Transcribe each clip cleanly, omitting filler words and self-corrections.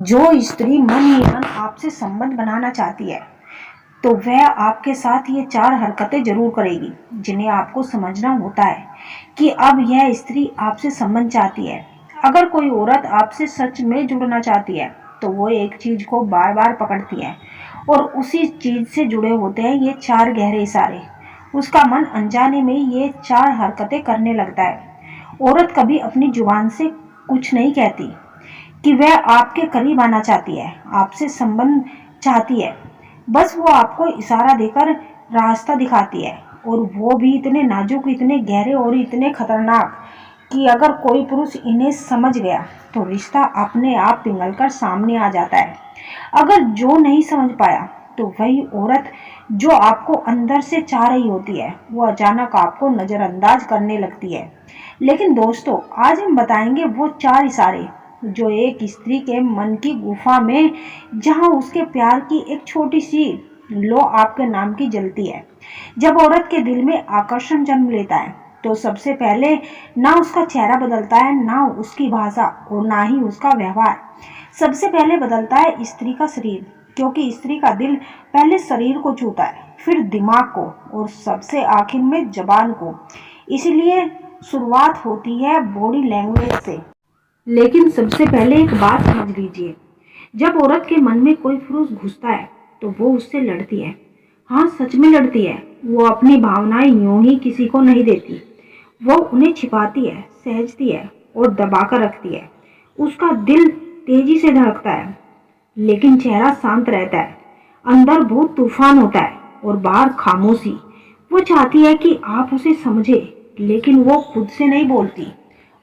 जो स्त्री मन ही मन आपसे संबंध बनाना चाहती है तो वह आपके साथ ये 4 हरकतें जरूर करेगी, जिन्हें आपको समझना होता है कि अब यह स्त्री आपसे संबंध चाहती है। अगर कोई औरत आपसे सच में जुड़ना चाहती है तो वो एक चीज को बार बार पकड़ती है और उसी चीज से जुड़े होते हैं ये 4 गहरे इशारे। उसका मन अनजाने में ये 4 हरकतें करने लगता है। औरत कभी अपनी जुबान से कुछ नहीं कहती कि वह आपके करीब आना चाहती है, आपसे संबंध चाहती है। बस वो आपको इशारा देकर रास्ता दिखाती है, और वो भी इतने नाजुक, इतने गहरे और इतने खतरनाक कि अगर कोई पुरुष इन्हें समझ गया तो रिश्ता अपने आप पिघलकर सामने आ जाता है। अगर जो नहीं समझ पाया तो वही औरत जो आपको अंदर से चाह रही होती है वो अचानक आपको नजरअंदाज करने लगती है। लेकिन दोस्तों, आज हम बताएंगे वो 4 इशारे जो एक स्त्री के मन की गुफा में, जहां उसके प्यार की एक छोटी सी लो आपके नाम की जलती है। जब औरत के दिल में आकर्षण जन्म लेता है तो सबसे पहले ना उसका चेहरा बदलता है, ना उसकी भाषा और ना ही उसका व्यवहार। सबसे पहले बदलता है स्त्री का शरीर, क्योंकि स्त्री का दिल पहले शरीर को छूता है, फिर दिमाग को और सबसे आखिर में जबान को। इसलिए शुरुआत होती है बॉडी लैंग्वेज से। लेकिन सबसे पहले एक बात समझ लीजिए, जब औरत के मन में कोई पुरुष घुसता है तो वो उससे लड़ती है। हाँ, सच में लड़ती है। वो अपनी भावनाएं यूं ही किसी को नहीं देती, वो उन्हें छिपाती है, सहजती है और दबाकर रखती है। उसका दिल तेजी से धड़कता है लेकिन चेहरा शांत रहता है। अंदर बहुत तूफान होता है और बाहर खामोशी। वो चाहती है कि आप उसे समझे, लेकिन वो खुद से नहीं बोलती,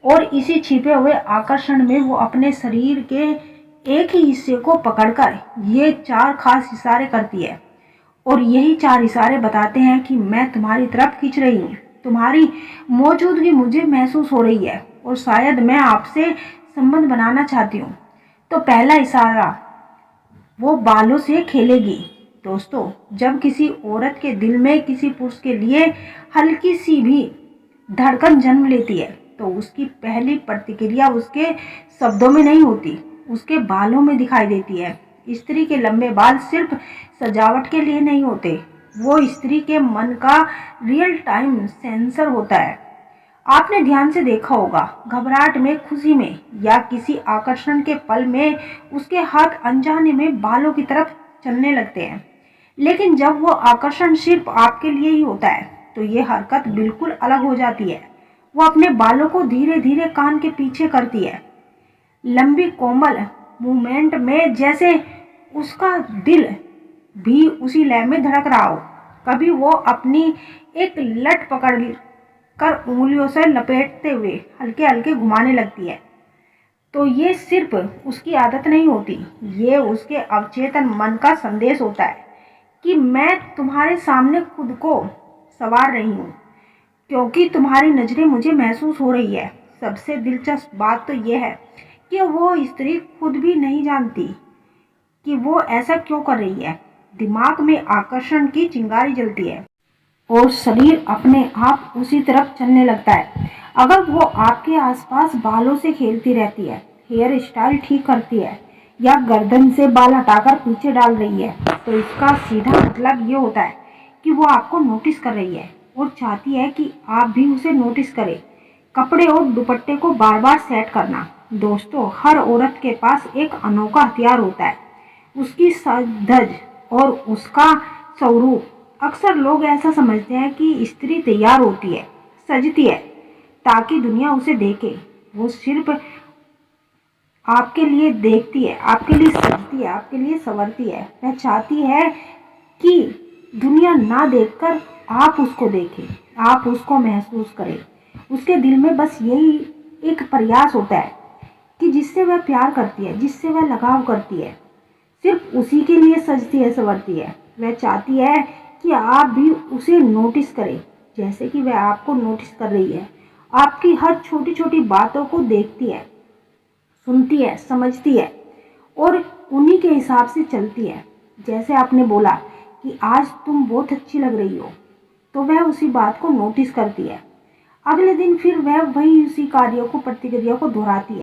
और इसी छिपे हुए आकर्षण में वो अपने शरीर के एक ही हिस्से को पकड़कर ये 4 खास इशारे करती है। और यही 4 इशारे बताते हैं कि मैं तुम्हारी तरफ खींच रही हूँ, तुम्हारी मौजूदगी मुझे महसूस हो रही है और शायद मैं आपसे संबंध बनाना चाहती हूँ। तो पहला इशारा, वो बालों से खेलेगी। दोस्तों, जब किसी औरत के दिल में किसी पुरुष के लिए हल्की सी भी धड़कन जन्म लेती है तो उसकी पहली प्रतिक्रिया उसके शब्दों में नहीं होती, उसके बालों में दिखाई देती है। स्त्री के लंबे बाल सिर्फ सजावट के लिए नहीं होते, वो स्त्री के मन का रियल टाइम सेंसर होता है। आपने ध्यान से देखा होगा, घबराहट में, खुशी में या किसी आकर्षण के पल में उसके हाथ अनजाने में बालों की तरफ चलने लगते हैं। लेकिन जब वो आकर्षण सिर्फ आपके लिए ही होता है तो ये हरकत बिल्कुल अलग हो जाती है। वो अपने बालों को धीरे धीरे कान के पीछे करती है, लंबी कोमल मूवमेंट में, जैसे उसका दिल भी उसी लय में धड़क रहा हो। कभी वो अपनी एक लट पकड़ कर उंगलियों से लपेटते हुए हल्के हल्के घुमाने लगती है। तो ये सिर्फ उसकी आदत नहीं होती, ये उसके अवचेतन मन का संदेश होता है कि मैं तुम्हारे सामने खुद को संवार रही हूँ, क्योंकि तुम्हारी नजरें मुझे महसूस हो रही है। सबसे दिलचस्प बात तो यह है कि वो स्त्री खुद भी नहीं जानती कि वो ऐसा क्यों कर रही है। दिमाग में आकर्षण की चिंगारी जलती है और शरीर अपने आप उसी तरफ चलने लगता है। अगर वो आपके आसपास बालों से खेलती रहती है, हेयर स्टाइल ठीक करती है या गर्दन से बाल हटाकर पीछे डाल रही है, तो इसका सीधा मतलब ये होता है कि वो आपको नोटिस कर रही है और चाहती है कि आप भी उसे नोटिस करें। कपड़े और दुपट्टे को बार बार सेट करना। दोस्तों, हर औरत के पास एक अनोखा हथियार होता है, उसकी सज धज और उसका स्वरूप। अक्सर लोग ऐसा समझते हैं कि स्त्री तैयार होती है, सजती है ताकि दुनिया उसे देखे। वो सिर्फ आपके लिए देखती है, आपके लिए सजती है, आपके लिए संवरती है। वह चाहती है कि दुनिया ना देखकर आप उसको देखें, आप उसको महसूस करें। उसके दिल में बस यही एक प्रयास होता है कि जिससे वह प्यार करती है, जिससे वह लगाव करती है, सिर्फ उसी के लिए सजती है, संवरती है। वह चाहती है कि आप भी उसे नोटिस करें, जैसे कि वह आपको नोटिस कर रही है। आपकी हर छोटी छोटी बातों को देखती है, सुनती है, समझती है और उन्हीं के हिसाब से चलती है। जैसे आपने बोला कि आज तुम बहुत अच्छी लग रही हो, तो वह उसी बात को नोटिस करती है। अगले दिन फिर वह वही उसी कार्य को, प्रतिक्रिया को दोहराती है।